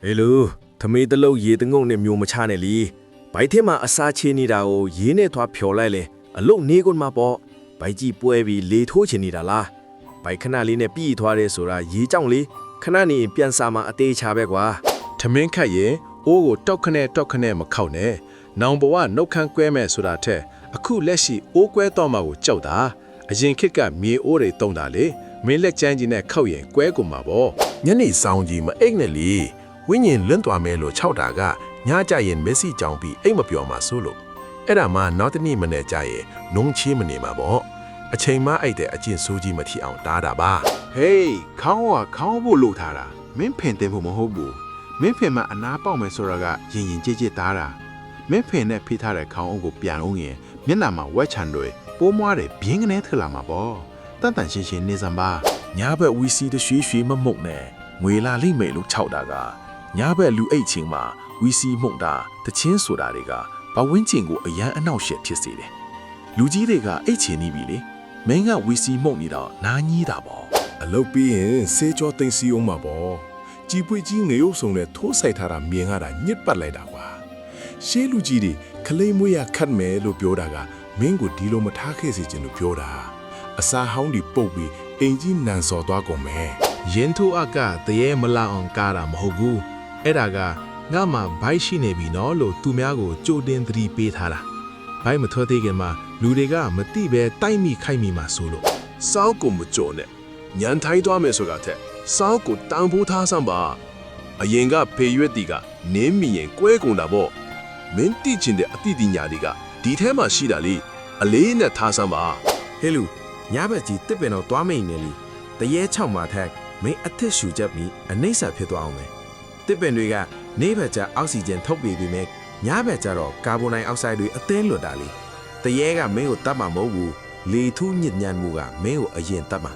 ဟေးလူသမီးတလုံးရေတငုံနဲ့မျိုးမချနဲ့လီဘိုက်ထဲမှာအစာချေနေတာကိုရေနဲ့သွားဖြော်လိုက်လေအလုတ်နေကုန်မှာပေါ့ဘိုက်ကြီးပွဲပြီးလေထိုးချင်နေတာလားဘိုက်ခဏလေးနဲ့ပြီးသွားတယ်ဆိုတာရေကြောင့်လေခဏနေပြန်စာမှာအသေးချပဲကွာထမင်းခတ်ရင်အိုးကိုတောက်ခနဲ့မခောက်နဲ့နောင်ဘဝနှုတ်ခမ်းကွဲမဲ့ဆိုတာထက်အခုလက်ရှိအိုးကွဲတော့မှကိုကြောက်တာအရင်ခေတ်ကမြေအိုးတွေတုံးတာလေမင်းလက်ချမ်းကြီးနဲ့ခောက်ရင်ကွဲကုန်မှာပေါ့ညနေဆောင်ကြီးမအိတ်နဲ့လေဝိညာဉ်လွန့်သွားမဲလို့6တာကညကြရင်မက်ဆီကြောင်ပြီးအိတ်မပြောမှာဆိုလို့အဲ့ဒါမှနောက်တနေ့မနေ့ကျရင်နုံချေးမနေမှာပေါ့အချိန်မှအိတ်တဲ့အကျင့်ဆိုးကြီးမထီအောင်တားတာပါဟေးခေါင်းကခေါင်းဖို့လို့ထားတာမင်းဖင်တင်ဖို့မဟုတ်ဘူးမင်းဖင်မှာအနာပေါက်မယ်ဆိုတာကရင်ကြည်တားတာမင်းဖင်နဲ့ဖိထားတဲ့ခေါင်းအုပ်ကိုပြန်အောင်ရင်မျက်နှာမှာဝက်ချန်တွေပိုးမွားတွေပြင်းကနေထလာမှာပေါ့တန်တန်ရှင်းရှင်းနေစမ်းပါညာဘက်ဝီစီတရွှေမမှုန့်နဲ့ငွေလာလိမ့်မယ်လို့6တာကညာဘက်လူအိတ်ချင်းမှာဝီစီမှုန့်တာတချင်းဆိုတာတွေကဘဝင်းကျင်ကိုအရန်အနှောက်ယှက်ဖြစ်စေတယ်လူကြီးတွေကအိတ်ချင်နေပြီလေမင်းကဝီစီမှုန့်နေတော့နားကြီးတာပေါ့အလုပ်ပြီးရင်ဆေးကြောသိမ်းစီအောင်မှာပေါ့ကြည်ပွေကြီးငရုပ်စုံနဲ့ထိုးဆိုင်ထားတာမြင်ရတာညစ်ပတ်လိုက်တာကွာရှေးလူကြီးတွေခလိမ့်မွေးရခတ်မယ်လို့ပြောတာကမင်းကိုဒီလိုမထားခဲ့စေချင်လို့ပြောတာအစာဟောင်းဒီပုတ်ပြီးအိမ်ကြီးနန်စော်သွားကုန်မယ်ရင်ထိုးအကတရေမလာအောင်ကားတာမဟုတ်ဘူးအဲ့ဒါကငါမှဘိုက်ရှိနေပြီနော်လို့သူများကိုကြိုတင်သတိပေးထားတာဘိုက်မထွက်သေးခင်မှာလူတွေကမတိပဲတိုက်မိခိုက်မိမှဆိုလို့စောက်ကိုမကြော်နဲ့ညံထိုင်းသွားမယ်ဆိုတာတဲ့စောက်ကိုတန်ဖိုးထားစမ်းပါအရင်ကဖေရွက်တီကနင်းမိရင်ကွဲကုန်တာပေါ့မင်းတိချင်တဲ့အတိတိညာတွေကဒီထဲမှာရှိတာလေအလေးနဲ့ထားစမ်းပါဟေးလူညဘက်ကြီးတစ်ပင်တော့သွားမိန်နေလီတရေ6မှာထက်မင်းအသစ်ရှူချက်ပြီးအနှိမ့်ဆက်ဖြစ်သွားအောင်မယ်တစ်ပင်တွေကနေဘက်ကျအောက်ဆီဂျင်ထုတ်ပြီးပြီးမဲ့ညဘက်ကျတော့ကာဗွန်ဒိုင်အောက်ဆိုက်တွေအသင်းလွတ်တာလေတရေကမင်းကိုတတ်မှာမဟုတ်ဘူးလေထူးညစ်ညမ်းမှုကမင်းကိုအရင်တတ်မှာ